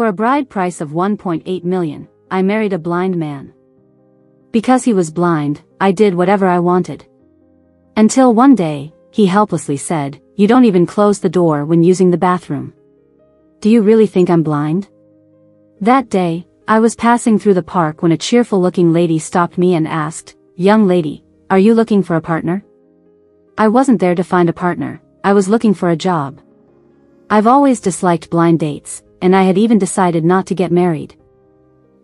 For a bride price of 1.8 million, I married a blind man. Because he was blind, I did whatever I wanted. Until one day, he helplessly said, "You don't even close the door when using the bathroom. Do you really think I'm blind?" That day, I was passing through the park when a cheerful-looking lady stopped me and asked, "Young lady, are you looking for a partner?" I wasn't there to find a partner, I was looking for a job. I've always disliked blind dates, and I had even decided not to get married.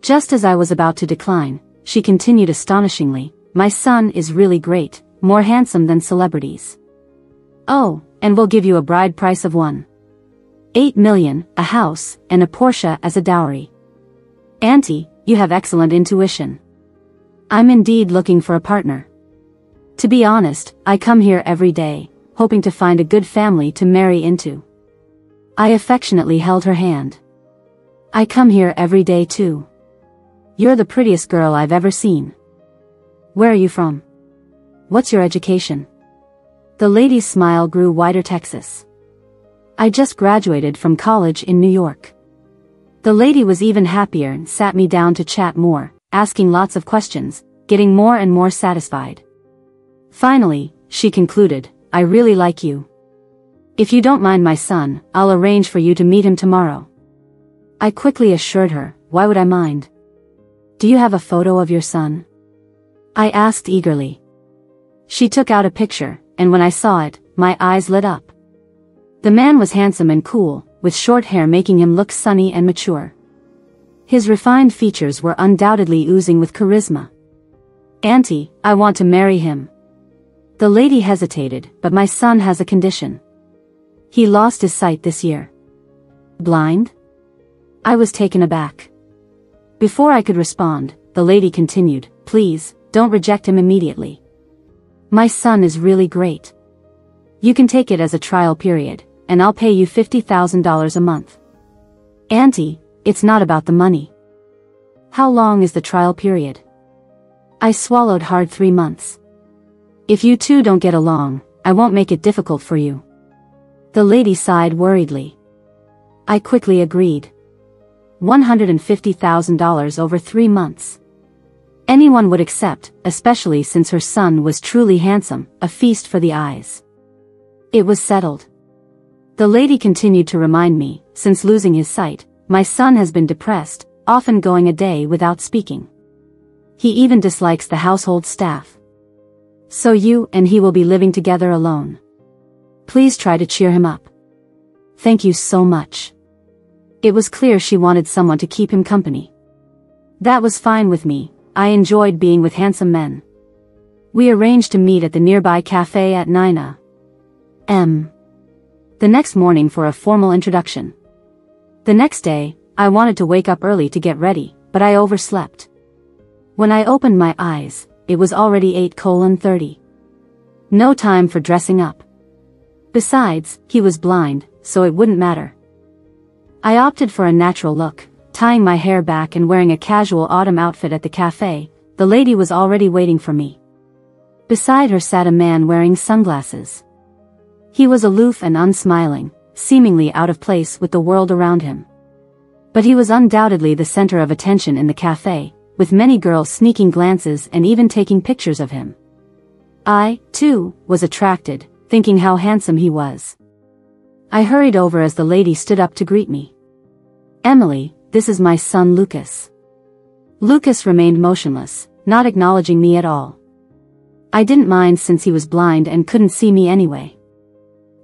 Just as I was about to decline, she continued astonishingly, "My son is really great, more handsome than celebrities. Oh, and we'll give you a bride price of 1.8 million, a house, and a Porsche as a dowry. Auntie, you have excellent intuition. I'm indeed looking for a partner. To be honest, I come here every day, hoping to find a good family to marry into." I affectionately held her hand. "I come here every day too. You're the prettiest girl I've ever seen. Where are you from? What's your education?" The lady's smile grew wider. "Texas. I just graduated from college in New York." The lady was even happier and sat me down to chat more, asking lots of questions, getting more and more satisfied. Finally, she concluded, "I really like you. If you don't mind my son, I'll arrange for you to meet him tomorrow." I quickly assured her, "Why would I mind? Do you have a photo of your son?" I asked eagerly. She took out a picture, and when I saw it, my eyes lit up. The man was handsome and cool, with short hair making him look sunny and mature. His refined features were undoubtedly oozing with charisma. "Auntie, I want to marry him." The lady hesitated, "But my son has a condition. He lost his sight this year." "Blind?" I was taken aback. Before I could respond, the lady continued, "Please, don't reject him immediately. My son is really great. You can take it as a trial period, and I'll pay you $50,000 a month." "Auntie, it's not about the money. How long is the trial period?" I swallowed hard. 3 months. If you two don't get along, I won't make it difficult for you." The lady sighed worriedly. I quickly agreed. $150,000 over 3 months. Anyone would accept, especially since her son was truly handsome, a feast for the eyes. It was settled. The lady continued to remind me, since losing his sight, my son has been depressed, often going a day without speaking. He even dislikes the household staff. So you and he will be living together alone. Please try to cheer him up. Thank you so much. It was clear she wanted someone to keep him company. That was fine with me, I enjoyed being with handsome men. We arranged to meet at the nearby cafe at 9 a.m. the next morning for a formal introduction. The next day, I wanted to wake up early to get ready, but I overslept. When I opened my eyes, it was already 8:30. No time for dressing up. Besides, he was blind, so it wouldn't matter. I opted for a natural look, tying my hair back and wearing a casual autumn outfit at the cafe. The lady was already waiting for me. Beside her sat a man wearing sunglasses. He was aloof and unsmiling, seemingly out of place with the world around him. But he was undoubtedly the center of attention in the cafe, with many girls sneaking glances and even taking pictures of him. I, too, was attracted, thinking how handsome he was. I hurried over as the lady stood up to greet me. "Emily, this is my son Lucas." Lucas remained motionless, not acknowledging me at all. I didn't mind since he was blind and couldn't see me anyway.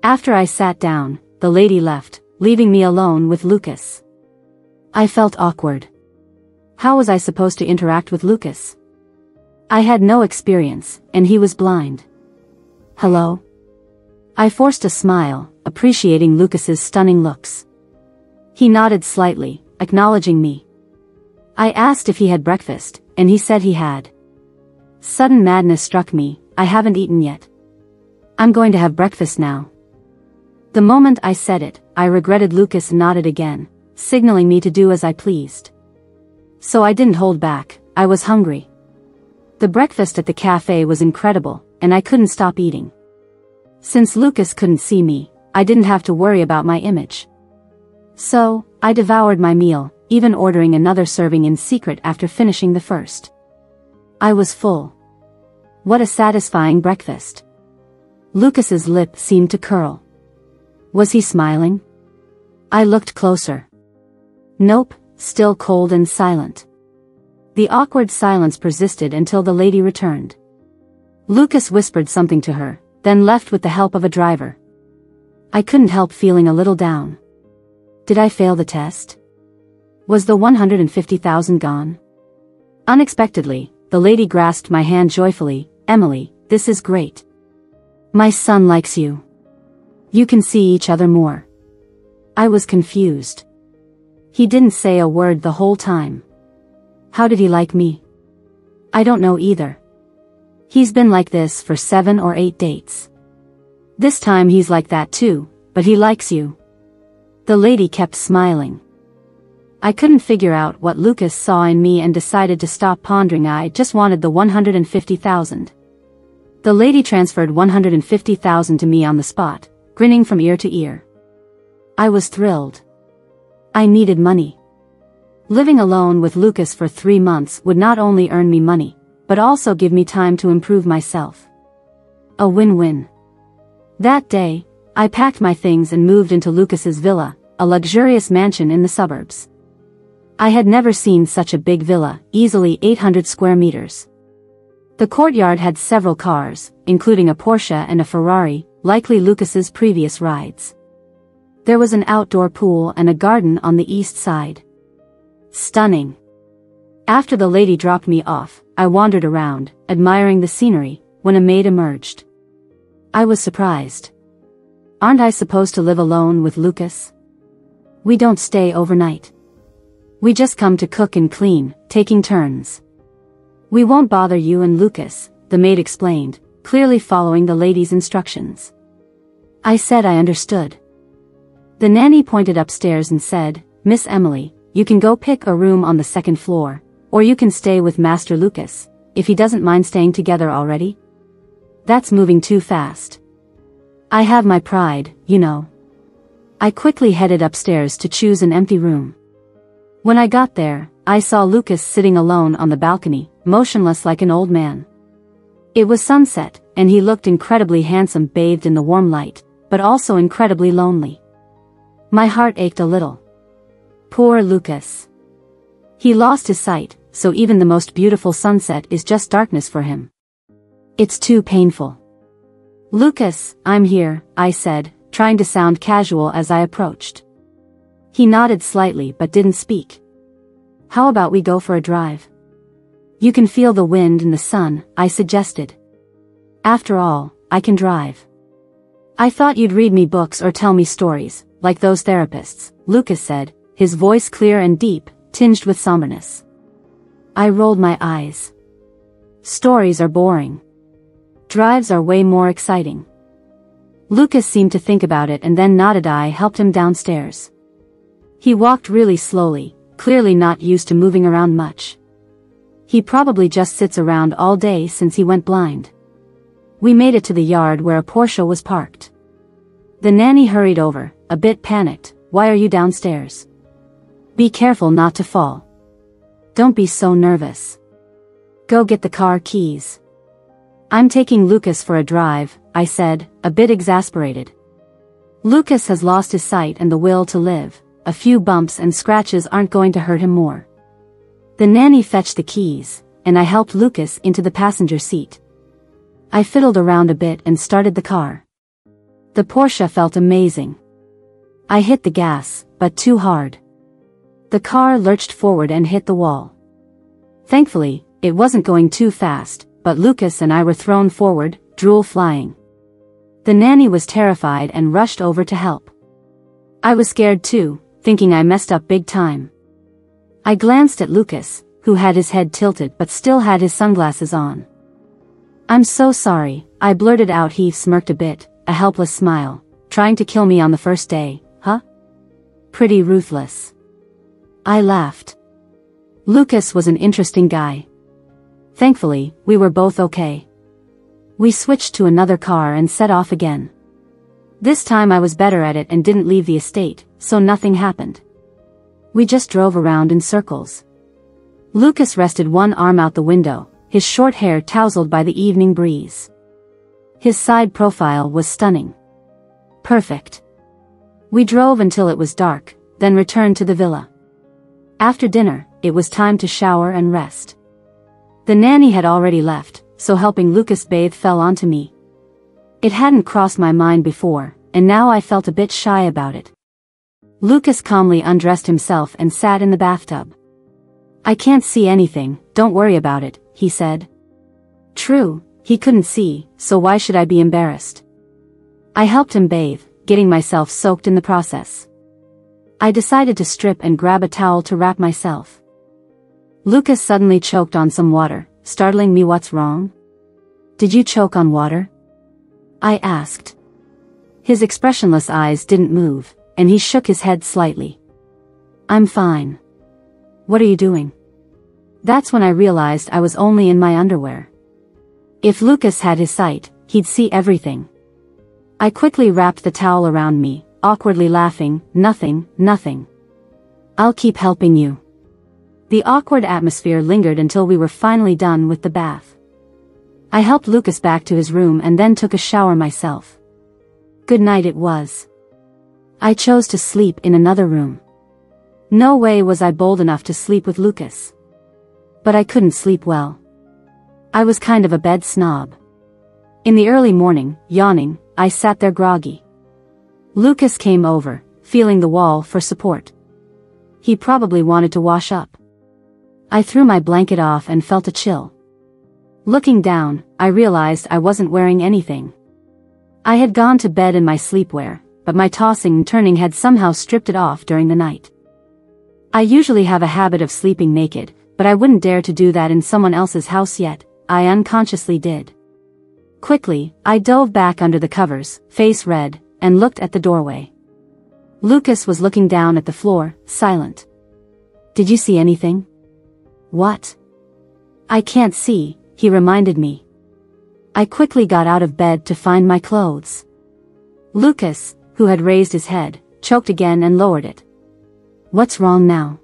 After I sat down, the lady left, leaving me alone with Lucas. I felt awkward. How was I supposed to interact with Lucas? I had no experience, and he was blind. "Hello?" I forced a smile, appreciating Lucas's stunning looks. He nodded slightly, acknowledging me. I asked if he had breakfast, and he said he had. Sudden madness struck me. I haven't eaten yet. I'm going to have breakfast now. The moment I said it, I regretted Lucas nodded again, signaling me to do as I pleased. So I didn't hold back, I was hungry. The breakfast at the cafe was incredible, and I couldn't stop eating. Since Lucas couldn't see me, I didn't have to worry about my image. So, I devoured my meal, even ordering another serving in secret after finishing the first. I was full. What a satisfying breakfast. Lucas's lip seemed to curl. Was he smiling? I looked closer. Nope, still cold and silent. The awkward silence persisted until the lady returned. Lucas whispered something to her, then left with the help of a driver. I couldn't help feeling a little down. Did I fail the test? Was the 150,000 gone? Unexpectedly, the lady grasped my hand joyfully. Emily, this is great. My son likes you. You can see each other more. I was confused. He didn't say a word the whole time. How did he like me? I don't know either. He's been like this for 7 or 8 dates. This time he's like that too, but he likes you. The lady kept smiling. I couldn't figure out what Lucas saw in me and decided to stop pondering. I just wanted the 150,000. The lady transferred 150,000 to me on the spot, grinning from ear to ear. I was thrilled. I needed money. Living alone with Lucas for 3 months would not only earn me money, but also give me time to improve myself. A win-win. That day, I packed my things and moved into Lucas's villa, a luxurious mansion in the suburbs. I had never seen such a big villa, easily 800 square meters. The courtyard had several cars, including a Porsche and a Ferrari, likely Lucas's previous rides. There was an outdoor pool and a garden on the east side. Stunning. After the lady dropped me off, I wandered around, admiring the scenery, when a maid emerged. I was surprised. Aren't I supposed to live alone with Lucas? We don't stay overnight. We just come to cook and clean, taking turns. We won't bother you and Lucas, the maid explained, clearly following the lady's instructions. I said I understood. The nanny pointed upstairs and said, Miss Emily, you can go pick a room on the 2nd floor, or you can stay with Master Lucas, if he doesn't mind staying together already. That's moving too fast. I have my pride, you know. I quickly headed upstairs to choose an empty room. When I got there, I saw Lucas sitting alone on the balcony, motionless like an old man. It was sunset, and he looked incredibly handsome bathed in the warm light, but also incredibly lonely. My heart ached a little. Poor Lucas. He lost his sight, so even the most beautiful sunset is just darkness for him. It's too painful. Lucas, I'm here, I said, trying to sound casual as I approached. He nodded slightly but didn't speak. How about we go for a drive? You can feel the wind and the sun, I suggested. After all, I can drive. I thought you'd read me books or tell me stories, like those therapists, Lucas said, his voice clear and deep, tinged with somberness. I rolled my eyes. Stories are boring. Drives are way more exciting. Lucas seemed to think about it and then nodded. I helped him downstairs. He walked really slowly, clearly not used to moving around much. He probably just sits around all day since he went blind. We made it to the yard where a Porsche was parked. The nanny hurried over, a bit panicked. Why are you downstairs? Be careful not to fall. Don't be so nervous. Go get the car keys. I'm taking Lucas for a drive, I said, a bit exasperated. Lucas has lost his sight and the will to live. A few bumps and scratches aren't going to hurt him more. The nanny fetched the keys, and I helped Lucas into the passenger seat. I fiddled around a bit and started the car. The Porsche felt amazing. I hit the gas, but too hard. The car lurched forward and hit the wall. Thankfully, it wasn't going too fast, but Lucas and I were thrown forward, drool flying. The nanny was terrified and rushed over to help. I was scared too, thinking I messed up big time. I glanced at Lucas, who had his head tilted but still had his sunglasses on. I'm so sorry, I blurted out. He smirked a bit, a helpless smile. Trying to kill me on the first day, huh? Pretty ruthless. I laughed. Lucas was an interesting guy. Thankfully, we were both okay. We switched to another car and set off again. This time I was better at it and didn't leave the estate, so nothing happened. We just drove around in circles. Lucas rested one arm out the window, his short hair tousled by the evening breeze. His side profile was stunning. Perfect. We drove until it was dark, then returned to the villa. After dinner, it was time to shower and rest. The nanny had already left, so helping Lucas bathe fell onto me. It hadn't crossed my mind before, and now I felt a bit shy about it. Lucas calmly undressed himself and sat in the bathtub. "I can't see anything, don't worry about it," he said. True, he couldn't see, so why should I be embarrassed? I helped him bathe, getting myself soaked in the process. I decided to strip and grab a towel to wrap myself. Lucas suddenly choked on some water, startling me. "What's wrong? Did you choke on water?" I asked. His expressionless eyes didn't move, and he shook his head slightly. "I'm fine." "What are you doing?" That's when I realized I was only in my underwear. If Lucas had his sight, he'd see everything. I quickly wrapped the towel around me, awkwardly laughing. Nothing. I'll keep helping you." The awkward atmosphere lingered until we were finally done with the bath. I helped Lucas back to his room and then took a shower myself. Good night it was. I chose to sleep in another room. No way was I bold enough to sleep with Lucas. But I couldn't sleep well. I was kind of a bed snob. In the early morning, yawning, I sat there groggy. Lucas came over, feeling the wall for support. He probably wanted to wash up. I threw my blanket off and felt a chill. Looking down, I realized I wasn't wearing anything. I had gone to bed in my sleepwear, but my tossing and turning had somehow stripped it off during the night. I usually have a habit of sleeping naked, but I wouldn't dare to do that in someone else's house yet. I unconsciously did. Quickly, I dove back under the covers, face red, and looked at the doorway. Lucas was looking down at the floor, silent. "Did you see anything?" "What?" "I can't see," he reminded me. I quickly got out of bed to find my clothes. Lucas, who had raised his head, choked again and lowered it. "What's wrong now?"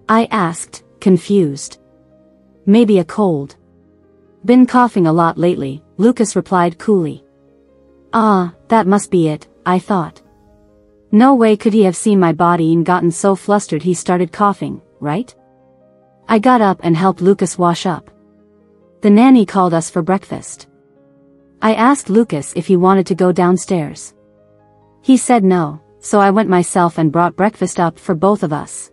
I asked, confused. "Maybe a cold." "Been coughing a lot lately," Lucas replied coolly. "Ah, that must be it," I thought. No way could he have seen my body and gotten so flustered he started coughing, right? I got up and helped Lucas wash up. The nanny called us for breakfast. I asked Lucas if he wanted to go downstairs. He said no, so I went myself and brought breakfast up for both of us.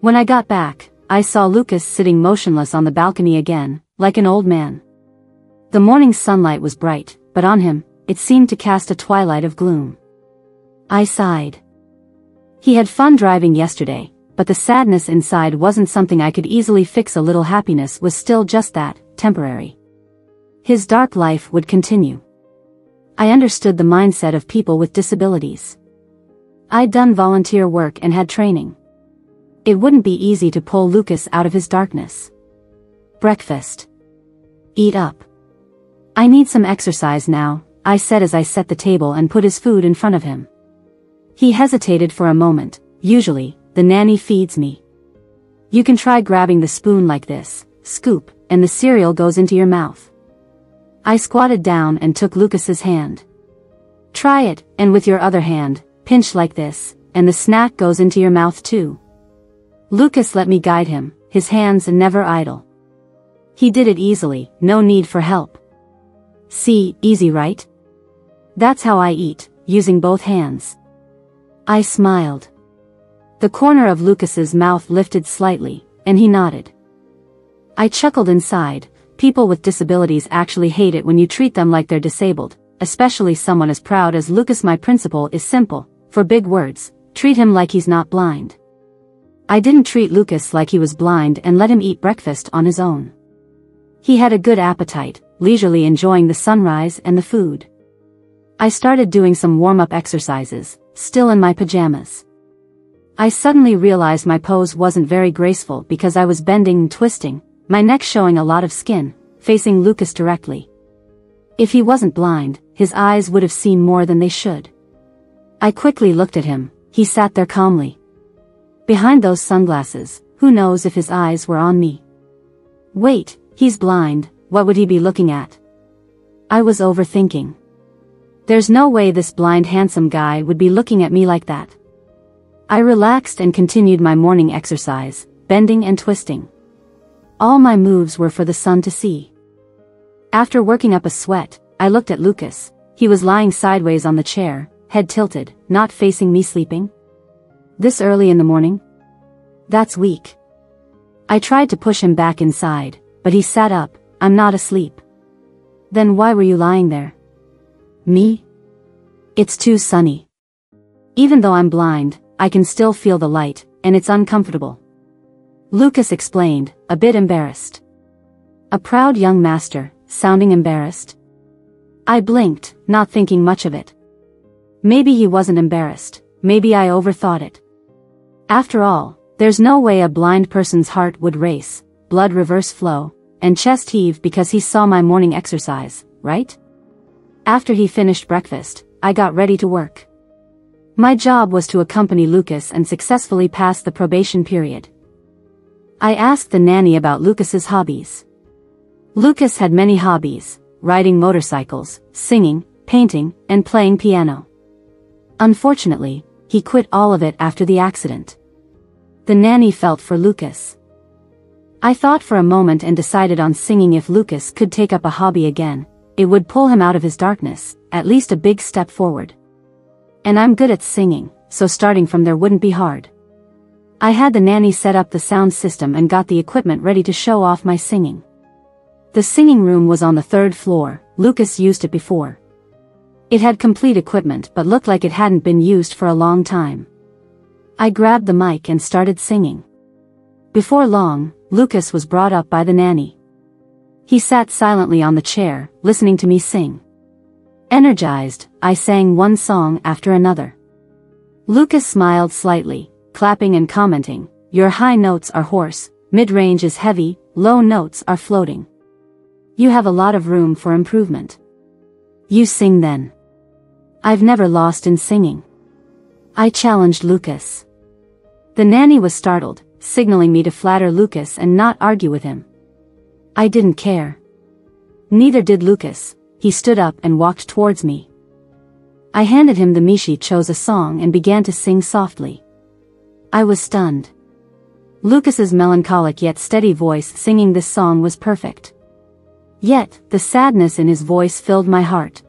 When I got back, I saw Lucas sitting motionless on the balcony again, like an old man. The morning sunlight was bright, but on him, it seemed to cast a twilight of gloom. I sighed. He had fun driving yesterday, but the sadness inside wasn't something I could easily fix. A little happiness was still just that, temporary. His dark life would continue. I understood the mindset of people with disabilities. I'd done volunteer work and had training. It wouldn't be easy to pull Lucas out of his darkness. Breakfast. Eat up. I need some exercise now, I said as I set the table and put his food in front of him. He hesitated for a moment. Usually, the nanny feeds me. You can try grabbing the spoon like this, scoop, and the cereal goes into your mouth. I squatted down and took Lucas's hand. Try it, and with your other hand, pinch like this, and the snack goes into your mouth too. Lucas let me guide him, his hands never idle. He did it easily, no need for help. See, easy right? That's how I eat, using both hands. I smiled. The corner of Lucas's mouth lifted slightly, and he nodded. I chuckled inside. People with disabilities actually hate it when you treat them like they're disabled, especially someone as proud as Lucas. My principle is simple, for big words, treat him like he's not blind. I didn't treat Lucas like he was blind and let him eat breakfast on his own. He had a good appetite, leisurely enjoying the sunrise and the food. I started doing some warm-up exercises, still in my pajamas. I suddenly realized my pose wasn't very graceful because I was bending and twisting, my neck showing a lot of skin, facing Lucas directly. If he wasn't blind, his eyes would have seen more than they should. I quickly looked at him, he sat there calmly. Behind those sunglasses, who knows if his eyes were on me? Wait, he's blind, what would he be looking at? I was overthinking. There's no way this blind handsome guy would be looking at me like that. I relaxed and continued my morning exercise, bending and twisting. All my moves were for the sun to see. After working up a sweat, I looked at Lucas. He was lying sideways on the chair, head tilted, not facing me, sleeping. This early in the morning? That's weak. I tried to push him back inside, but he sat up. I'm not asleep. Then why were you lying there? Me? It's too sunny. Even though I'm blind, I can still feel the light, and it's uncomfortable. Lucas explained, a bit embarrassed. A proud young master, sounding embarrassed. I blinked, not thinking much of it. Maybe he wasn't embarrassed, maybe I overthought it. After all, there's no way a blind person's heart would race, blood reverse flow, and chest heave because he saw my morning exercise, right? After he finished breakfast, I got ready to work. My job was to accompany Lucas and successfully pass the probation period. I asked the nanny about Lucas's hobbies. Lucas had many hobbies: riding motorcycles, singing, painting, and playing piano. Unfortunately, he quit all of it after the accident. The nanny felt for Lucas. I thought for a moment and decided on singing. If Lucas could take up a hobby again, it would pull him out of his darkness, at least a big step forward. And I'm good at singing, so starting from there wouldn't be hard. I had the nanny set up the sound system and got the equipment ready to show off my singing. The singing room was on the 3rd floor. Lucas used it before. It had complete equipment but looked like it hadn't been used for a long time. I grabbed the mic and started singing. Before long, Lucas was brought up by the nanny. He sat silently on the chair, listening to me sing. Energized, I sang one song after another. Lucas smiled slightly, clapping and commenting, "Your high notes are hoarse, mid-range is heavy, low notes are floating. You have a lot of room for improvement. You sing then." I've never lost in singing. I challenged Lucas. The nanny was startled, signaling me to flatter Lucas and not argue with him. I didn't care. Neither did Lucas. He stood up and walked towards me. I handed him the Mishi, chose a song and began to sing softly. I was stunned. Lucas's melancholic yet steady voice singing this song was perfect. Yet, the sadness in his voice filled my heart.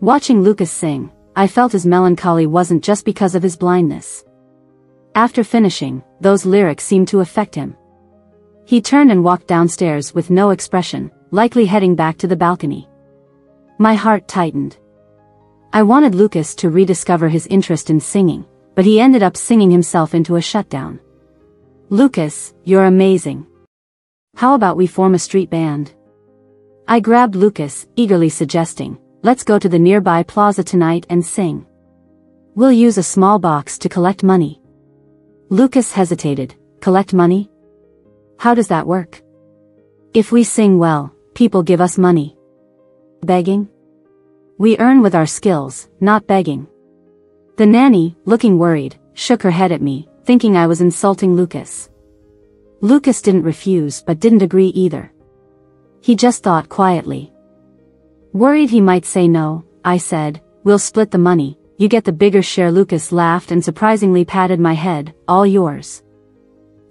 Watching Lucas sing, I felt his melancholy wasn't just because of his blindness. After finishing, those lyrics seemed to affect him. He turned and walked downstairs with no expression, likely heading back to the balcony. My heart tightened. I wanted Lucas to rediscover his interest in singing, but he ended up singing himself into a shutdown. "Lucas, you're amazing. How about we form a street band?" I grabbed Lucas, eagerly suggesting, "Let's go to the nearby plaza tonight and sing. We'll use a small box to collect money." Lucas hesitated. "Collect money? How does that work?" "If we sing well, people give us money." "Begging?" "We earn with our skills, not begging." The nanny, looking worried, shook her head at me, thinking I was insulting Lucas. Lucas didn't refuse but didn't agree either. He just thought quietly. Worried he might say no, I said, "We'll split the money, you get the bigger share." Lucas laughed and surprisingly patted my head, "All yours."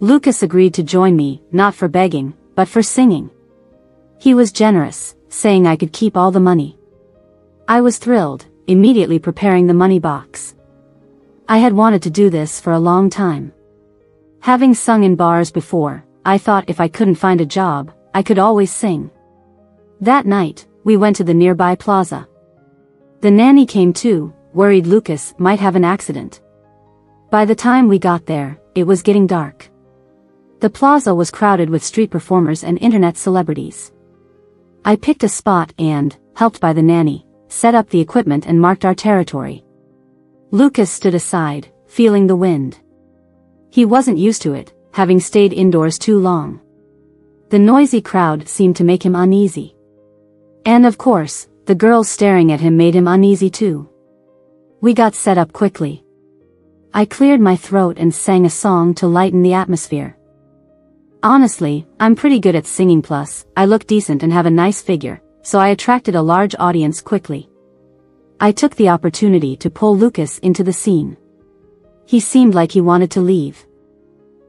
Lucas agreed to join me, not for begging, but for singing. He was generous, saying I could keep all the money. I was thrilled, immediately preparing the money box. I had wanted to do this for a long time. Having sung in bars before, I thought if I couldn't find a job, I could always sing. That night, we went to the nearby plaza. The nanny came too, worried Lucas might have an accident. By the time we got there, it was getting dark. The plaza was crowded with street performers and internet celebrities. I picked a spot and, helped by the nanny, set up the equipment and marked our territory. Lucas stood aside, feeling the wind. He wasn't used to it, having stayed indoors too long. The noisy crowd seemed to make him uneasy. And of course, the girls staring at him made him uneasy too. We got set up quickly. I cleared my throat and sang a song to lighten the atmosphere. Honestly, I'm pretty good at singing, plus, I look decent and have a nice figure, so I attracted a large audience quickly. I took the opportunity to pull Lucas into the scene. He seemed like he wanted to leave.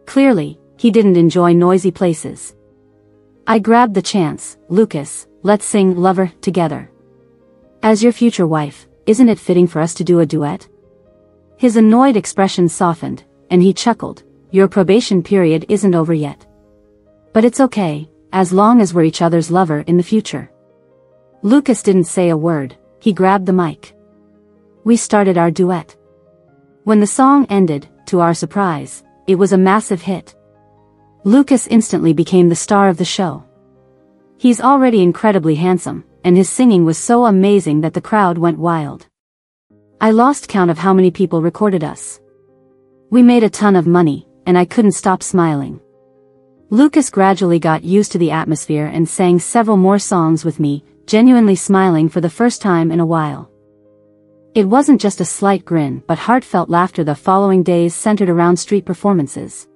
Clearly, he didn't enjoy noisy places. I grabbed the chance. Lucas, let's sing Lover together. As your future wife, isn't it fitting for us to do a duet? His annoyed expression softened, and he chuckled. Your probation period isn't over yet. But it's okay, as long as we're each other's lover in the future. Lucas didn't say a word, he grabbed the mic. We started our duet. When the song ended, to our surprise, it was a massive hit. Lucas instantly became the star of the show. He's already incredibly handsome, and his singing was so amazing that the crowd went wild. I lost count of how many people recorded us. We made a ton of money, and I couldn't stop smiling. Lucas gradually got used to the atmosphere and sang several more songs with me, genuinely smiling for the first time in a while. It wasn't just a slight grin but heartfelt laughter. The following days centered around street performances.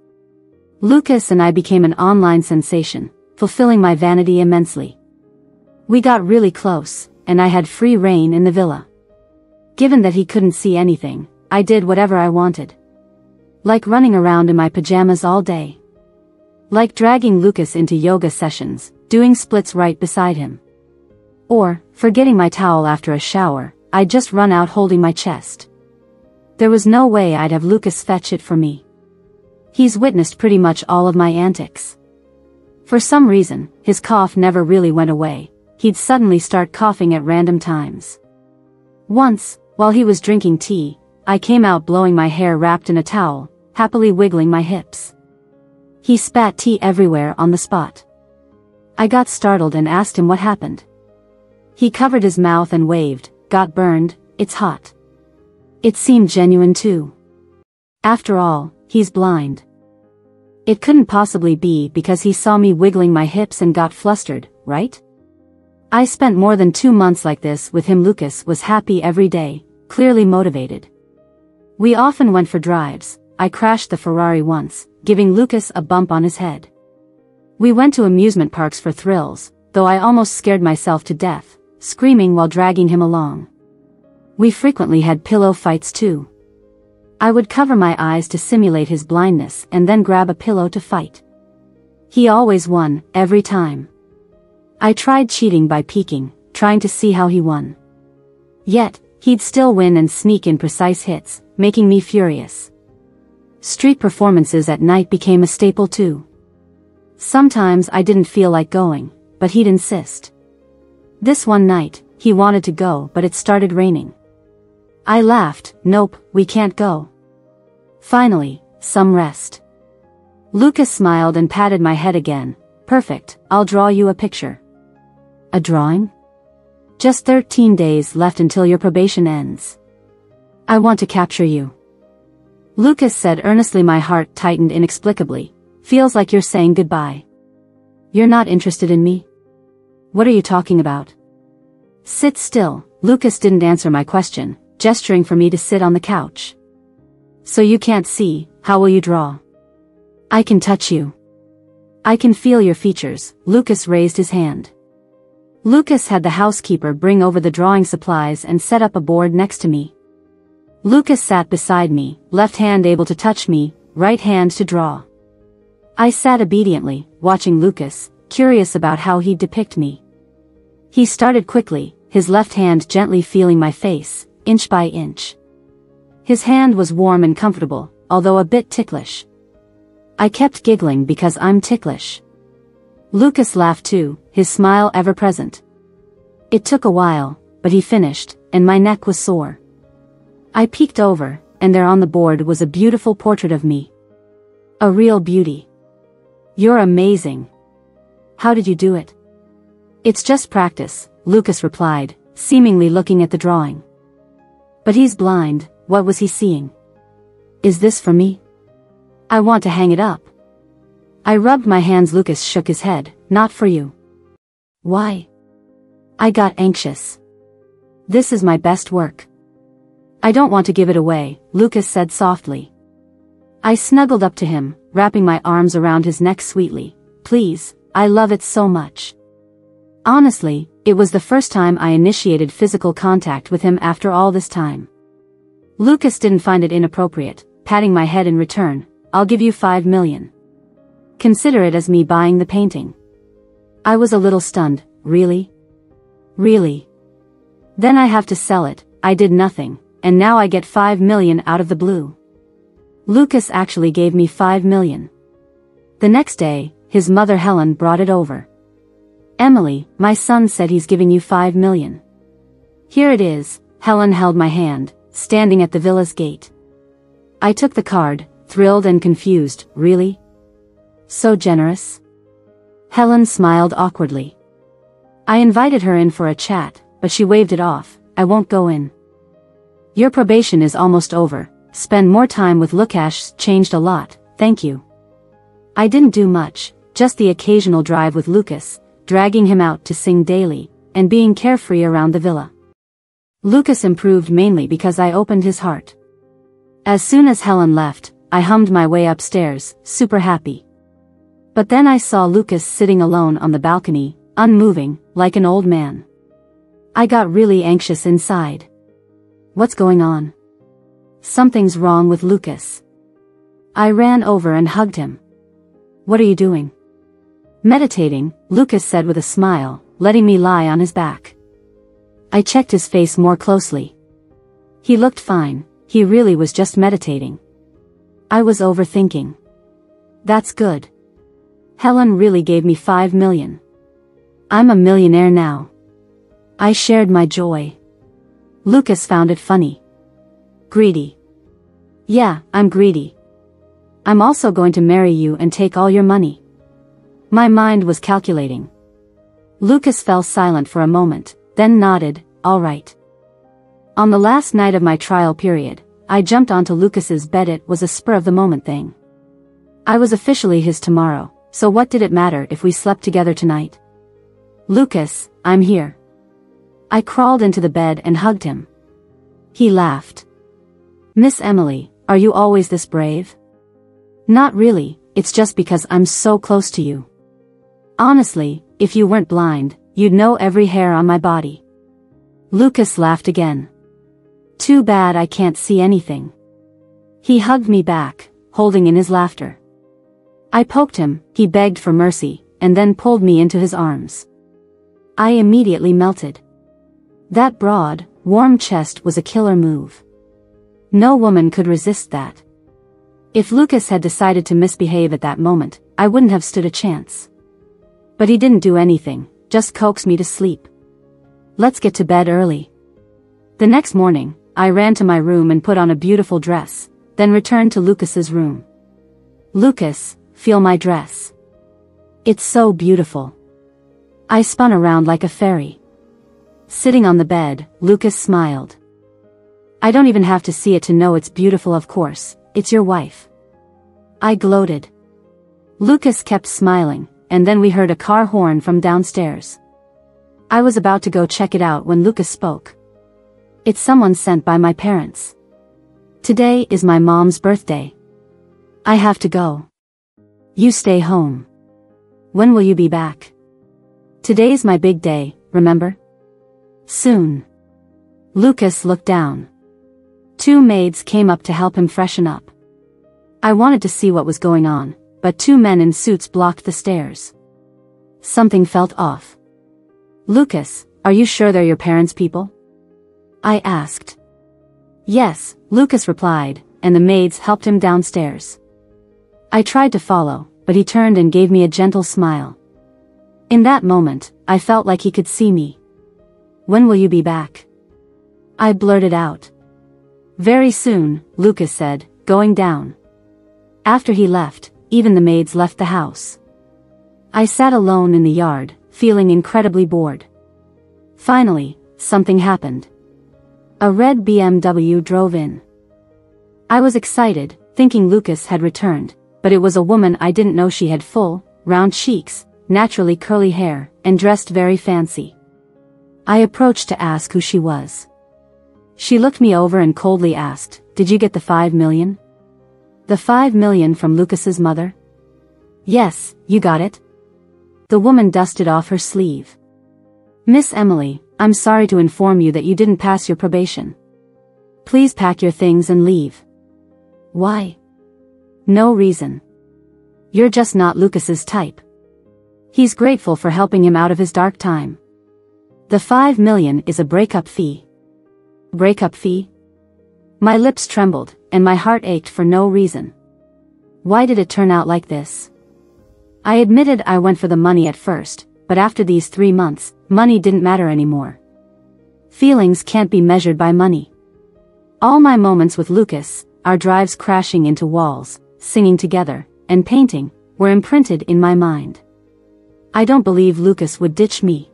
Lucas and I became an online sensation, fulfilling my vanity immensely. We got really close, and I had free reign in the villa. Given that he couldn't see anything, I did whatever I wanted. Like running around in my pajamas all day. Like dragging Lucas into yoga sessions, doing splits right beside him. Or, forgetting my towel after a shower, I'd just run out holding my chest. There was no way I'd have Lucas fetch it for me. He's witnessed pretty much all of my antics. For some reason, his cough never really went away. He'd suddenly start coughing at random times. Once, while he was drinking tea, I came out blowing my hair wrapped in a towel, happily wiggling my hips. He spat tea everywhere on the spot. I got startled and asked him what happened. He covered his mouth and waved, got burned, it's hot. It seemed genuine too. After all, he's blind. It couldn't possibly be because he saw me wiggling my hips and got flustered, right? I spent more than 2 months like this with him. Lucas was happy every day, clearly motivated. We often went for drives. I crashed the Ferrari once, giving Lucas a bump on his head. We went to amusement parks for thrills, though I almost scared myself to death, screaming while dragging him along. We frequently had pillow fights too. I would cover my eyes to simulate his blindness and then grab a pillow to fight. He always won, every time. I tried cheating by peeking, trying to see how he won. Yet, he'd still win and sneak in precise hits, making me furious. Street performances at night became a staple too. Sometimes I didn't feel like going, but he'd insist. This one night, he wanted to go but it started raining. I laughed, nope, we can't go. Finally, some rest. Lucas smiled and patted my head again. Perfect, I'll draw you a picture. A drawing? Just 13 days left until your probation ends. I want to capture you. Lucas said earnestly. My heart tightened inexplicably. Feels like you're saying goodbye. You're not interested in me? What are you talking about? Sit still. Lucas didn't answer my question, gesturing for me to sit on the couch. So you can't see, how will you draw? I can touch you. I can feel your features. Lucas raised his hand. Lucas had the housekeeper bring over the drawing supplies and set up a board next to me. Lucas sat beside me, left hand able to touch me, right hand to draw. I sat obediently, watching Lucas, curious about how he'd depict me. He started quickly, his left hand gently feeling my face, inch by inch. His hand was warm and comfortable, although a bit ticklish. I kept giggling because I'm ticklish. Lucas laughed too, his smile ever present. It took a while, but he finished, and my neck was sore. I peeked over, and there on the board was a beautiful portrait of me. A real beauty. You're amazing. How did you do it? It's just practice, Lucas replied, seemingly looking at the drawing. But he's blind, what was he seeing? Is this for me? I want to hang it up. I rubbed my hands. Lucas shook his head, not for you. Why? I got anxious. This is my best work. I don't want to give it away, Lucas said softly. I snuggled up to him, wrapping my arms around his neck sweetly. Please, I love it so much. Honestly, it was the first time I initiated physical contact with him after all this time. Lucas didn't find it inappropriate, patting my head in return. I'll give you 5 million. Consider it as me buying the painting. I was a little stunned. Really? Really? Then I have to sell it. I did nothing, and now I get 5 million out of the blue. Lucas actually gave me 5 million. The next day, his mother Helen brought it over. Emily, my son said he's giving you 5 million. Here it is. Helen held my hand, standing at the villa's gate. I took the card, thrilled and confused. Really? So generous? Helen smiled awkwardly. I invited her in for a chat, but she waved it off. I won't go in. Your probation is almost over. Spend more time with Lucas. Changed a lot, thank you. I didn't do much, just the occasional drive with Lucas, dragging him out to sing daily, and being carefree around the villa. Lucas improved mainly because I opened his heart. As soon as Helen left, I hummed my way upstairs, super happy. But then I saw Lucas sitting alone on the balcony, unmoving, like an old man. I got really anxious inside. What's going on? Something's wrong with Lucas. I ran over and hugged him. What are you doing? Meditating, Lucas said with a smile, letting me lie on his back. I checked his face more closely. He looked fine, he really was just meditating. I was overthinking. That's good. Helen really gave me 5 million. I'm a millionaire now. I shared my joy. Lucas found it funny. Greedy. Yeah, I'm greedy. I'm also going to marry you and take all your money. My mind was calculating. Lucas fell silent for a moment, then nodded, all right. On the last night of my trial period, I jumped onto Lucas's bed. It was a spur-of-the-moment thing. I was officially his tomorrow, so what did it matter if we slept together tonight? Lucas, I'm here. I crawled into the bed and hugged him. He laughed. Miss Emily, are you always this brave? Not really, it's just because I'm so close to you. Honestly, if you weren't blind, you'd know every hair on my body. Lucas laughed again. Too bad I can't see anything. He hugged me back, holding in his laughter. I poked him, he begged for mercy, and then pulled me into his arms. I immediately melted. That broad, warm chest was a killer move. No woman could resist that. If Lucas had decided to misbehave at that moment, I wouldn't have stood a chance. But he didn't do anything, just coaxed me to sleep. Let's get to bed early. The next morning, I ran to my room and put on a beautiful dress, then returned to Lucas's room. Lucas, feel my dress. It's so beautiful. I spun around like a fairy. Sitting on the bed, Lucas smiled. I don't even have to see it to know it's beautiful. Of course, it's your wife. I gloated. Lucas kept smiling, and then we heard a car horn from downstairs. I was about to go check it out when Lucas spoke. It's someone sent by my parents. Today is my mom's birthday. I have to go. You stay home. When will you be back? Today's my big day, remember? Soon. Lucas looked down. 2 maids came up to help him freshen up. I wanted to see what was going on, but 2 men in suits blocked the stairs. Something felt off. Lucas, are you sure they're your parents' people? I asked. Yes, Lucas replied, and the maids helped him downstairs. I tried to follow, but he turned and gave me a gentle smile. In that moment, I felt like he could see me. When will you be back? I blurted out. Very soon, Lucas said, going down. After he left, even the maids left the house. I sat alone in the yard, feeling incredibly bored. Finally, something happened. A red BMW drove in. I was excited, thinking Lucas had returned, but it was a woman I didn't know. She had full, round cheeks, naturally curly hair, and dressed very fancy. I approached to ask who she was. She looked me over and coldly asked, "Did you get the 5 million? The 5 million from Lucas's mother?" "Yes, you got it." The woman dusted off her sleeve. "Miss Emily, I'm sorry to inform you that you didn't pass your probation. Please pack your things and leave." "Why?" "No reason. You're just not Lucas's type. He's grateful for helping him out of his dark time. The 5 million is a breakup fee." "Breakup fee?" My lips trembled, and my heart ached for no reason. Why did it turn out like this? I admitted I went for the money at first, but after these 3 months, money didn't matter anymore. Feelings can't be measured by money. All my moments with Lucas, our drives crashing into walls, singing together, and painting, were imprinted in my mind. I don't believe Lucas would ditch me.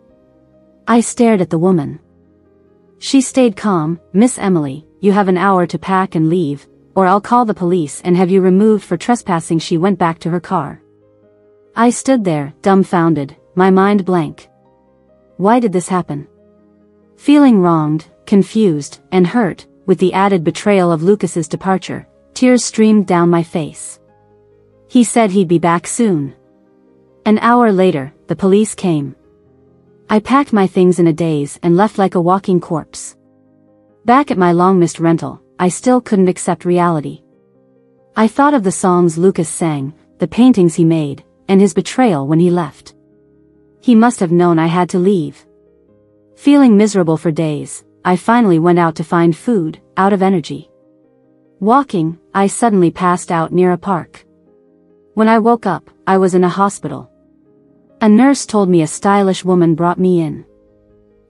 I stared at the woman. She stayed calm. "Miss Emily, you have an hour to pack and leave, or I'll call the police and have you removed for trespassing." She went back to her car. I stood there, dumbfounded, my mind blank. Why did this happen? Feeling wronged, confused, and hurt, with the added betrayal of Lucas's departure, tears streamed down my face. He said he'd be back soon. An hour later, the police came. I packed my things in a daze and left like a walking corpse. Back at my long-missed rental, I still couldn't accept reality. I thought of the songs Lucas sang, the paintings he made, and his betrayal when he left. He must have known I had to leave. Feeling miserable for days, I finally went out to find food, out of energy. Walking, I suddenly passed out near a park. When I woke up, I was in a hospital. A nurse told me a stylish woman brought me in.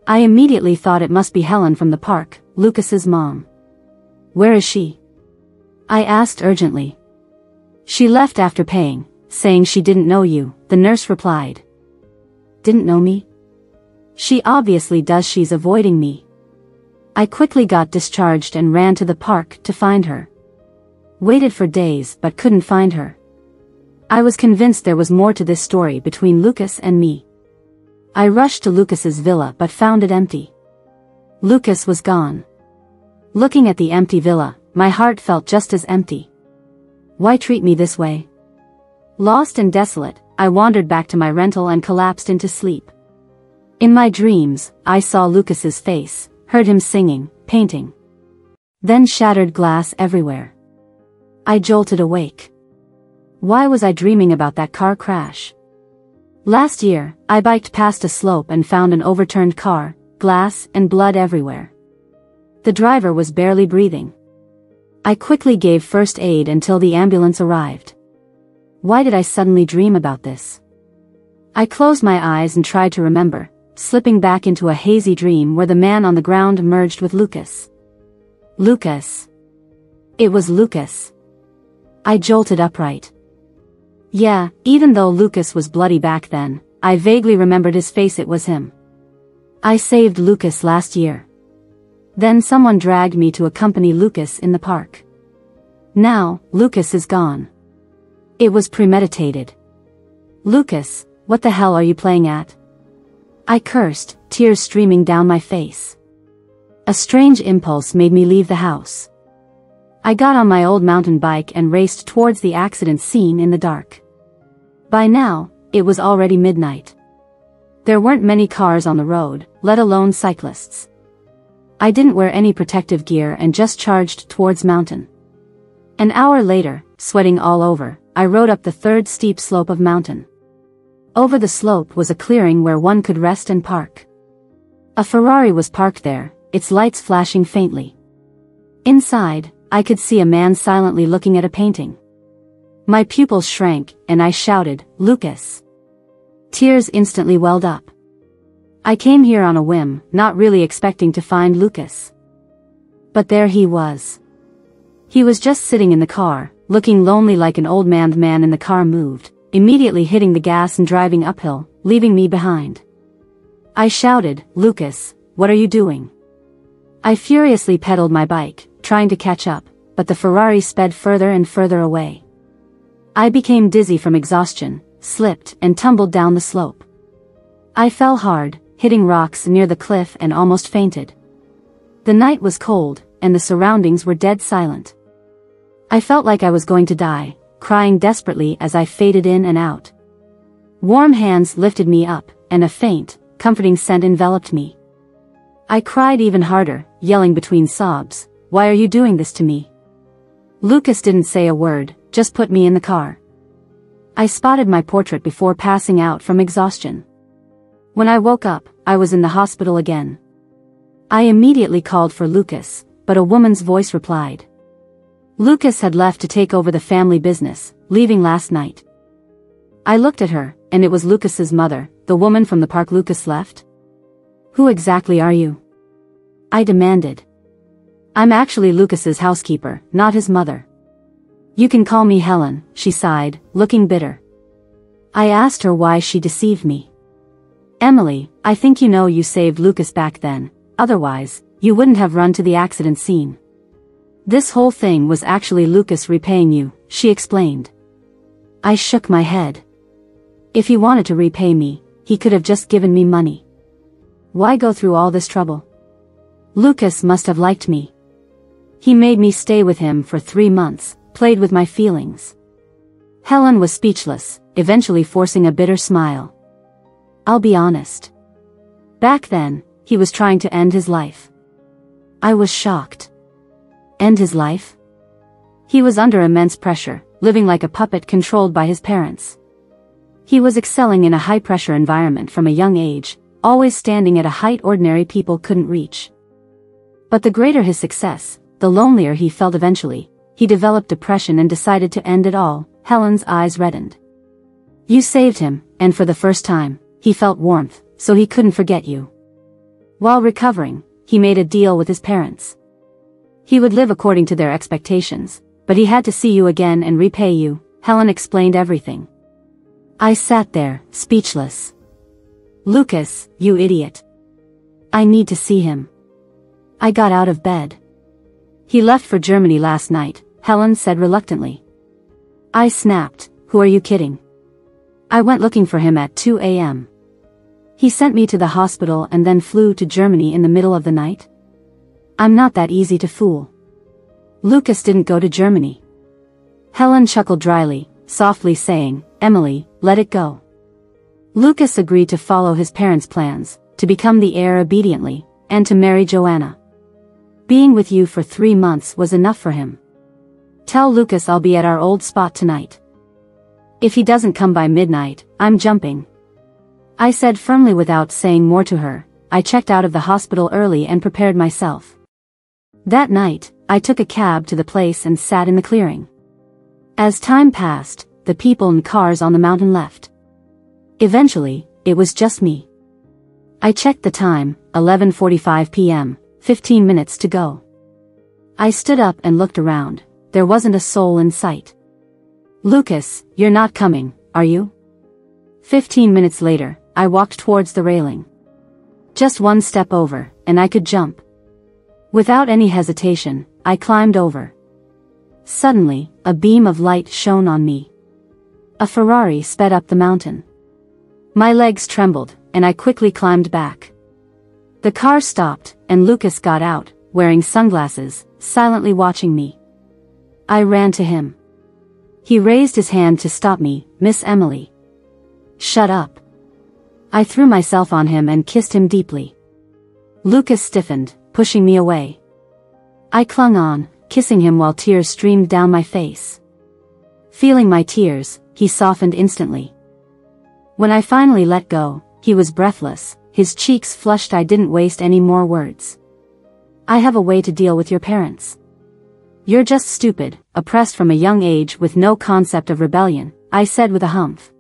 I immediately thought it must be Helen from the park, Lucas's mom. "Where is she?" I asked urgently. "She left after paying, saying she didn't know you," the nurse replied. "Didn't know me? She obviously does. She's avoiding me." I quickly got discharged and ran to the park to find her. Waited for days but couldn't find her. I was convinced there was more to this story between Lucas and me. I rushed to Lucas's villa but found it empty. Lucas was gone. Looking at the empty villa, my heart felt just as empty. Why treat me this way? Lost and desolate, I wandered back to my rental and collapsed into sleep. In my dreams, I saw Lucas's face, heard him singing, painting. Then shattered glass everywhere. I jolted awake. Why was I dreaming about that car crash? Last year, I biked past a slope and found an overturned car, glass and blood everywhere. The driver was barely breathing. I quickly gave first aid until the ambulance arrived. Why did I suddenly dream about this? I closed my eyes and tried to remember, slipping back into a hazy dream where the man on the ground merged with Lucas. Lucas. It was Lucas. I jolted upright. Yeah, even though Lucas was bloody back then, I vaguely remembered his face. It was him. I saved Lucas last year. Then someone dragged me to accompany Lucas in the park. Now, Lucas is gone. It was premeditated. "Lucas, what the hell are you playing at?" I cursed, tears streaming down my face. A strange impulse made me leave the house. I got on my old mountain bike and raced towards the accident scene in the dark. By now, it was already midnight. There weren't many cars on the road, let alone cyclists. I didn't wear any protective gear and just charged towards mountain. An hour later, sweating all over, I rode up the third steep slope of mountain. Over the slope was a clearing where one could rest and park. A Ferrari was parked there, its lights flashing faintly. Inside, I could see a man silently looking at a painting. My pupils shrank, and I shouted, "Lucas!" Tears instantly welled up. I came here on a whim, not really expecting to find Lucas. But there he was. He was just sitting in the car, looking lonely like an old man. The man in the car moved, immediately hitting the gas and driving uphill, leaving me behind. I shouted, "Lucas, what are you doing?" I furiously pedaled my bike, trying to catch up, but the Ferrari sped further and further away. I became dizzy from exhaustion, slipped and tumbled down the slope. I fell hard, hitting rocks near the cliff and almost fainted. The night was cold, and the surroundings were dead silent. I felt like I was going to die, crying desperately as I faded in and out. Warm hands lifted me up, and a faint, comforting scent enveloped me. I cried even harder, yelling between sobs, "Why are you doing this to me?" Lucas didn't say a word, just put me in the car. I spotted my portrait before passing out from exhaustion. When I woke up, I was in the hospital again. I immediately called for Lucas, but a woman's voice replied. Lucas had left to take over the family business, leaving last night. I looked at her, and it was Lucas's mother, the woman from the park Lucas left. "Who exactly are you?" I demanded. "I'm actually Lucas's housekeeper, not his mother." "You can call me Helen," she sighed, looking bitter. I asked her why she deceived me. "Emily, I think you know you saved Lucas back then, otherwise, you wouldn't have run to the accident scene. This whole thing was actually Lucas repaying you," she explained. I shook my head. If he wanted to repay me, he could have just given me money. Why go through all this trouble? Lucas must have liked me. He made me stay with him for 3 months, played with my feelings. Helen was speechless, eventually forcing a bitter smile. I'll be honest. Back then, he was trying to end his life. I was shocked. End his life? He was under immense pressure, living like a puppet controlled by his parents. He was excelling in a high-pressure environment from a young age, always standing at a height ordinary people couldn't reach. But the greater his success, the lonelier he felt eventually. He developed depression and decided to end it all. Helen's eyes reddened. You saved him, and for the first time, he felt warmth, so he couldn't forget you. While recovering, he made a deal with his parents. He would live according to their expectations, but he had to see you again and repay you. Helen explained everything. I sat there, speechless. Lucas, you idiot. I need to see him. I got out of bed. He left for Germany last night, Helen said reluctantly. I snapped, who are you kidding? I went looking for him at 2 a.m. He sent me to the hospital and then flew to Germany in the middle of the night? I'm not that easy to fool. Lucas didn't go to Germany. Helen chuckled dryly, softly saying, Emily, let it go. Lucas agreed to follow his parents' plans, to become the heir obediently, and to marry Joanna. Being with you for 3 months was enough for him. Tell Lucas I'll be at our old spot tonight. If he doesn't come by midnight, I'm jumping. I said firmly without saying more to her. I checked out of the hospital early and prepared myself. That night, I took a cab to the place and sat in the clearing. As time passed, the people and cars on the mountain left. Eventually, it was just me. I checked the time, 11:45 p.m., 15 minutes to go. I stood up and looked around. There wasn't a soul in sight. Lucas, you're not coming, are you? 15 minutes later, I walked towards the railing. Just one step over, and I could jump. Without any hesitation, I climbed over. Suddenly, a beam of light shone on me. A Ferrari sped up the mountain. My legs trembled, and I quickly climbed back. The car stopped, and Lucas got out, wearing sunglasses, silently watching me. I ran to him. He raised his hand to stop me. Miss Emily. Shut up. I threw myself on him and kissed him deeply. Lucas stiffened, pushing me away. I clung on, kissing him while tears streamed down my face. Feeling my tears, he softened instantly. When I finally let go, he was breathless, his cheeks flushed. I didn't waste any more words. I have a way to deal with your parents. You're just stupid, oppressed from a young age with no concept of rebellion, I said with a humph.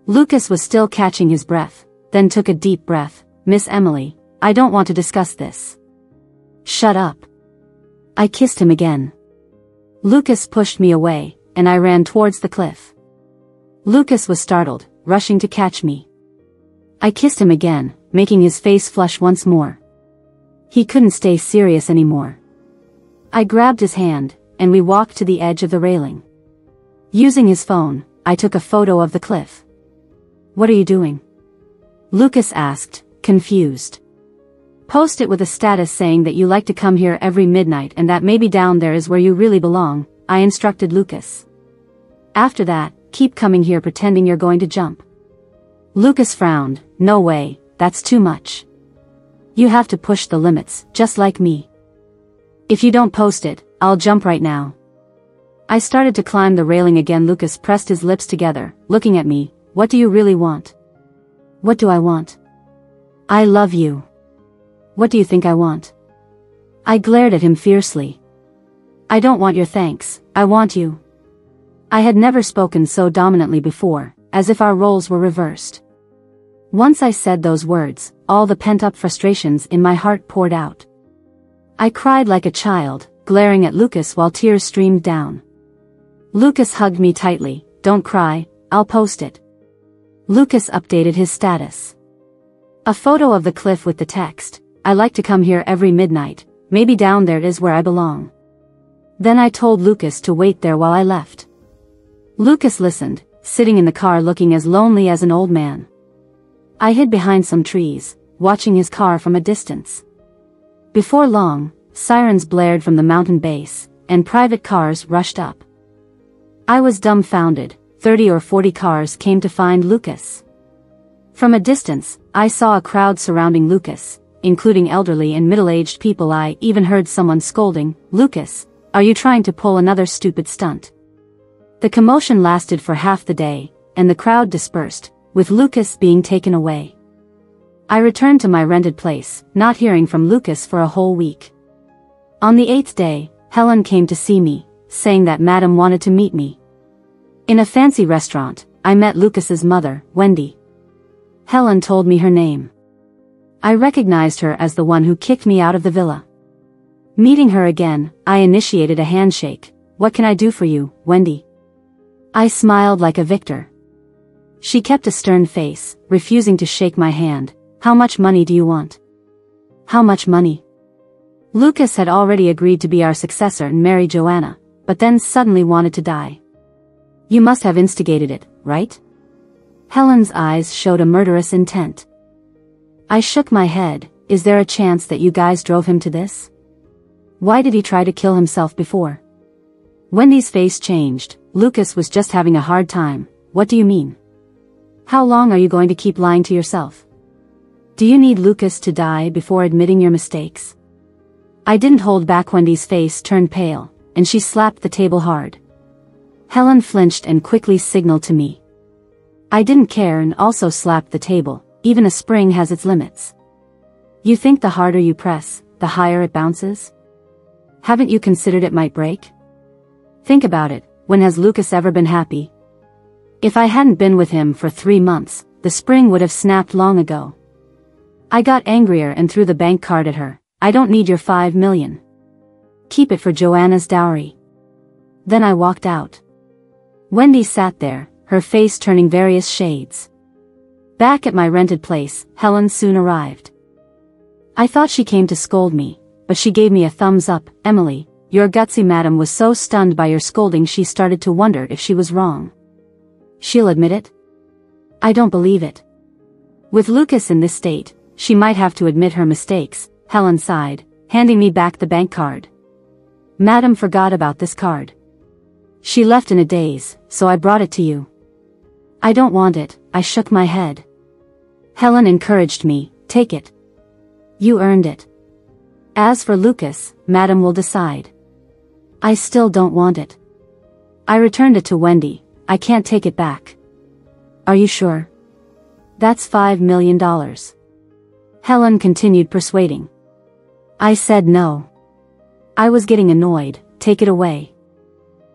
Lucas was still catching his breath, then took a deep breath. Miss Emily, I don't want to discuss this. Shut up. I kissed him again. Lucas pushed me away, and I ran towards the cliff. Lucas was startled, rushing to catch me. I kissed him again, making his face flush once more. He couldn't stay serious anymore. I grabbed his hand, and we walked to the edge of the railing. Using his phone, I took a photo of the cliff. What are you doing? Lucas asked, confused. Post it with a status saying that you like to come here every midnight and that maybe down there is where you really belong, I instructed Lucas. After that, keep coming here pretending you're going to jump. Lucas frowned. No way, that's too much. You have to push the limits, just like me. If you don't post it, I'll jump right now. I started to climb the railing again. Lucas pressed his lips together, looking at me. What do you really want? What do I want? I love you. What do you think I want? I glared at him fiercely. I don't want your thanks, I want you. I had never spoken so dominantly before, as if our roles were reversed. Once I said those words, all the pent-up frustrations in my heart poured out. I cried like a child, glaring at Lucas while tears streamed down. Lucas hugged me tightly. Don't cry, I'll post it. Lucas updated his status. A photo of the cliff with the text, I like to come here every midnight, maybe down there is where I belong. Then I told Lucas to wait there while I left. Lucas listened, sitting in the car looking as lonely as an old man. I hid behind some trees, watching his car from a distance. Before long, sirens blared from the mountain base, and private cars rushed up. I was dumbfounded. 30 or 40 cars came to find Lucas. From a distance, I saw a crowd surrounding Lucas, including elderly and middle-aged people. I even heard someone scolding, Lucas, are you trying to pull another stupid stunt? The commotion lasted for half the day, and the crowd dispersed, with Lucas being taken away. I returned to my rented place, not hearing from Lucas for a whole week. On the 8th day, Helen came to see me, saying that Madam wanted to meet me. In a fancy restaurant, I met Lucas's mother, Wendy. Helen told me her name. I recognized her as the one who kicked me out of the villa. Meeting her again, I initiated a handshake. What can I do for you, Wendy? I smiled like a victor. She kept a stern face, refusing to shake my hand. How much money do you want? How much money? Lucas had already agreed to be our successor and marry Joanna, but then suddenly wanted to die. You must have instigated it, right? Helen's eyes showed a murderous intent. I shook my head. Is there a chance that you guys drove him to this? Why did he try to kill himself before? Wendy's face changed. Lucas was just having a hard time. What do you mean? How long are you going to keep lying to yourself? Do you need Lucas to die before admitting your mistakes? I didn't hold back. Wendy's face turned pale, and she slapped the table hard. Helen flinched and quickly signaled to me. I didn't care and also slapped the table. Even a spring has its limits. You think the harder you press, the higher it bounces? Haven't you considered it might break? Think about it, when has Lucas ever been happy? If I hadn't been with him for 3 months, the spring would have snapped long ago. I got angrier and threw the bank card at her. I don't need your 5 million. Keep it for Joanna's dowry. Then I walked out. Wendy sat there, her face turning various shades. Back at my rented place, Helen soon arrived. I thought she came to scold me, but she gave me a thumbs up. Emily, your gutsy madam was so stunned by your scolding she started to wonder if she was wrong. She'll admit it? I don't believe it. With Lucas in this state, she might have to admit her mistakes, Helen sighed, handing me back the bank card. Madam forgot about this card. She left in a daze, so I brought it to you. I don't want it, I shook my head. Helen encouraged me, take it. You earned it. As for Lucas, Madam will decide. I still don't want it. I returned it to Wendy. I can't take it back. Are you sure? That's $5 million. Helen continued persuading. I said no. I was getting annoyed. Take it away.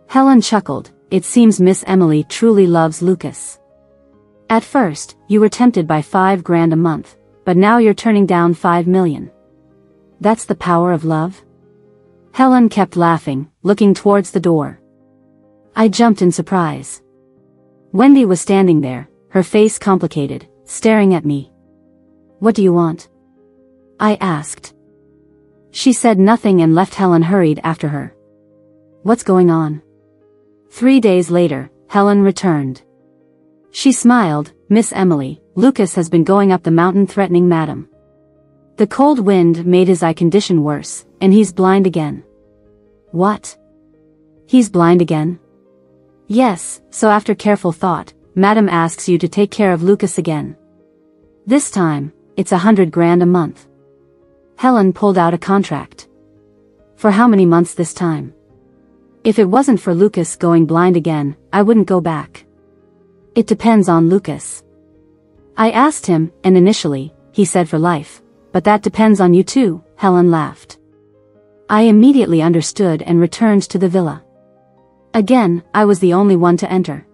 Helen chuckled. It seems Miss Emily truly loves Lucas. At first, you were tempted by $5,000 a month, but now you're turning down $5 million. That's the power of love? Helen kept laughing, looking towards the door. I jumped in surprise. Wendy was standing there, her face complicated, staring at me. What do you want? I asked. She said nothing and left. Helen hurried after her. What's going on? 3 days later, Helen returned. She smiled. Miss Emily, Lucas has been going up the mountain threatening Madam. The cold wind made his eye condition worse, and he's blind again. What? He's blind again? Yes, so after careful thought, Madam asks you to take care of Lucas again. This time, it's 100 grand a month. Helen pulled out a contract. For how many months this time? If it wasn't for Lucas going blind again, I wouldn't go back. It depends on Lucas. I asked him, and initially, he said for life. But that depends on you too, Helen laughed. I immediately understood and returned to the villa. Again, I was the only one to enter.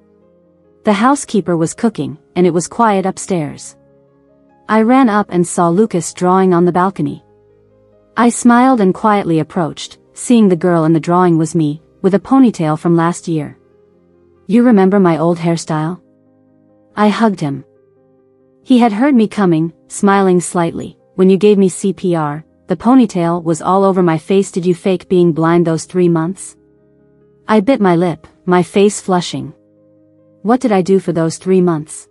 The housekeeper was cooking, and it was quiet upstairs. I ran up and saw Lucas drawing on the balcony. I smiled and quietly approached, seeing the girl in the drawing was me, with a ponytail from last year. You remember my old hairstyle? I hugged him. He had heard me coming, smiling slightly. When you gave me CPR, the ponytail was all over my face. Did you fake being blind those 3 months? I bit my lip, my face flushing. What did I do for those 3 months?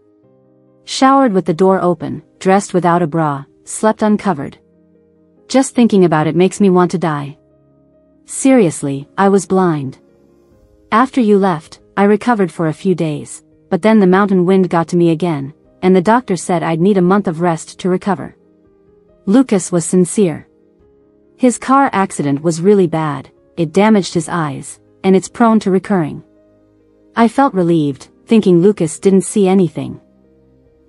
Showered with the door open, dressed without a bra, slept uncovered. Just thinking about it makes me want to die. Seriously, I was blind. After you left, I recovered for a few days, but then the mountain wind got to me again, and the doctor said I'd need a month of rest to recover. Lucas was sincere. His car accident was really bad, it damaged his eyes, and it's prone to recurring. I felt relieved, thinking Lucas didn't see anything.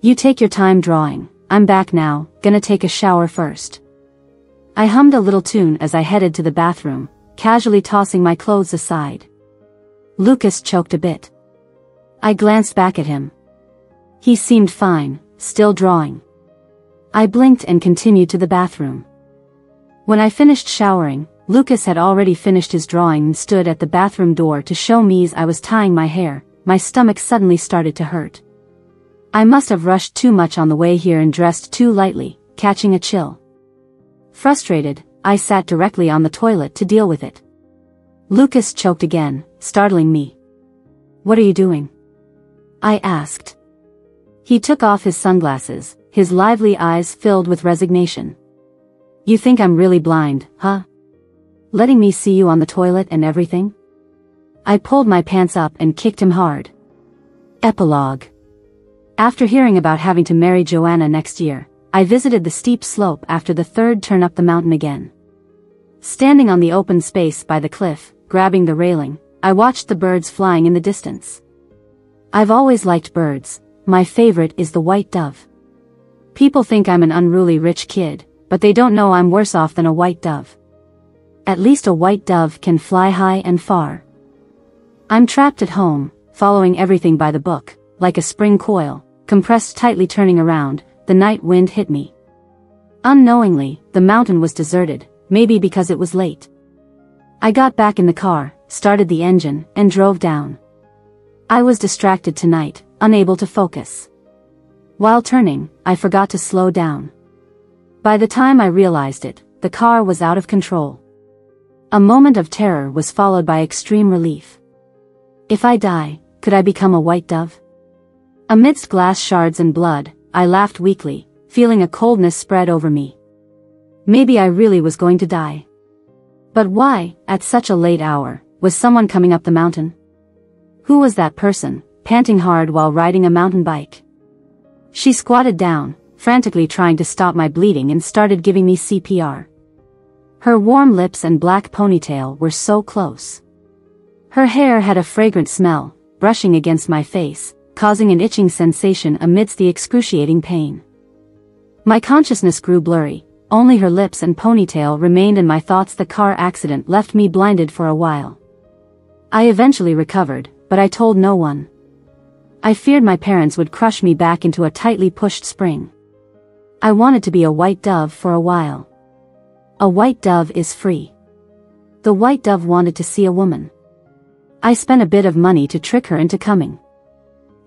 You take your time drawing, I'm back now, gonna take a shower first. I hummed a little tune as I headed to the bathroom, casually tossing my clothes aside. Lucas choked a bit. I glanced back at him. He seemed fine, still drawing. I blinked and continued to the bathroom. When I finished showering, Lucas had already finished his drawing and stood at the bathroom door to show me as I was tying my hair. My stomach suddenly started to hurt. I must have rushed too much on the way here and dressed too lightly, catching a chill. Frustrated, I sat directly on the toilet to deal with it. Lucas choked again, startling me. What are you doing? I asked. He took off his sunglasses, his lively eyes filled with resignation. You think I'm really blind, huh? Letting me see you on the toilet and everything? I pulled my pants up and kicked him hard. Epilogue. After hearing about having to marry Joanna next year, I visited the steep slope after the third turn up the mountain again. Standing on the open space by the cliff, grabbing the railing, I watched the birds flying in the distance. I've always liked birds. My favorite is the white dove. People think I'm an unruly rich kid, but they don't know I'm worse off than a white dove. At least a white dove can fly high and far. I'm trapped at home, following everything by the book, like a spring coil, compressed tightly. Turning around, the night wind hit me. Unknowingly, the mountain was deserted, maybe because it was late. I got back in the car, started the engine, and drove down. I was distracted tonight, unable to focus. While turning, I forgot to slow down. By the time I realized it, the car was out of control. A moment of terror was followed by extreme relief. If I die, could I become a white dove? Amidst glass shards and blood, I laughed weakly, feeling a coldness spread over me. Maybe I really was going to die. But why, at such a late hour, was someone coming up the mountain? Who was that person, panting hard while riding a mountain bike? She squatted down, frantically trying to stop my bleeding, and started giving me CPR. Her warm lips and black ponytail were so close. Her hair had a fragrant smell, brushing against my face, causing an itching sensation amidst the excruciating pain. My consciousness grew blurry, only her lips and ponytail remained in my thoughts. The car accident left me blinded for a while. I eventually recovered, but I told no one. I feared my parents would crush me back into a tightly pushed spring. I wanted to be a white dove for a while. A white dove is free. The white dove wanted to see a woman. I spent a bit of money to trick her into coming.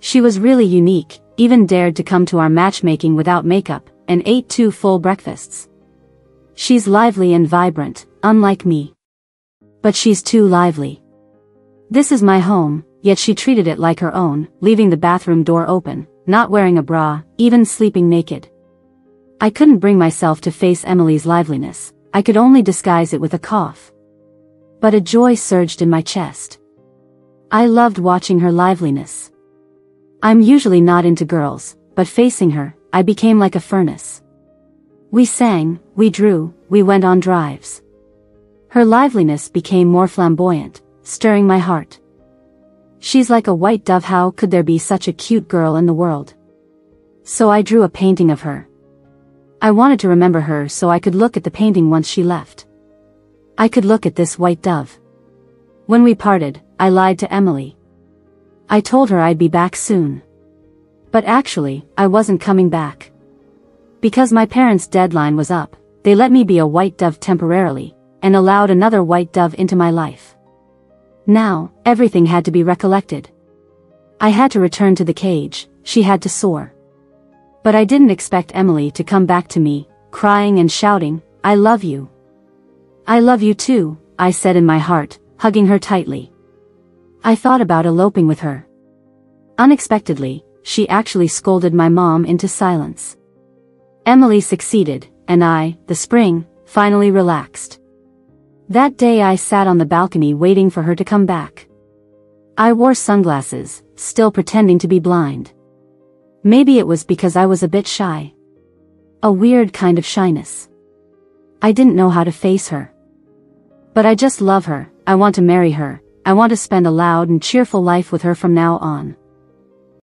She was really unique, even dared to come to our matchmaking without makeup, and ate 2 full breakfasts. She's lively and vibrant, unlike me. But she's too lively. This is my home, yet she treated it like her own, leaving the bathroom door open, not wearing a bra, even sleeping naked. I couldn't bring myself to face Emily's liveliness, I could only disguise it with a cough. But a joy surged in my chest. I loved watching her liveliness. I'm usually not into girls, but facing her, I became like a furnace. We sang, we drew, we went on drives. Her liveliness became more flamboyant, stirring my heart. She's like a white dove. How could there be such a cute girl in the world? So I drew a painting of her. I wanted to remember her so I could look at the painting once she left. I could look at this white dove. When we parted, I lied to Emily. I told her I'd be back soon. But actually, I wasn't coming back. Because my parents' deadline was up, they let me be a white dove temporarily, and allowed another white dove into my life. Now, everything had to be recollected. I had to return to the cage, she had to soar. But I didn't expect Emily to come back to me, crying and shouting, "I love you." "I love you too," I said in my heart, hugging her tightly. I thought about eloping with her. Unexpectedly, she actually scolded my mom into silence. Emily succeeded, and I, the spring, finally relaxed. That day I sat on the balcony waiting for her to come back. I wore sunglasses, still pretending to be blind. Maybe it was because I was a bit shy. A weird kind of shyness. I didn't know how to face her. But I just love her, I want to marry her, I want to spend a loud and cheerful life with her from now on.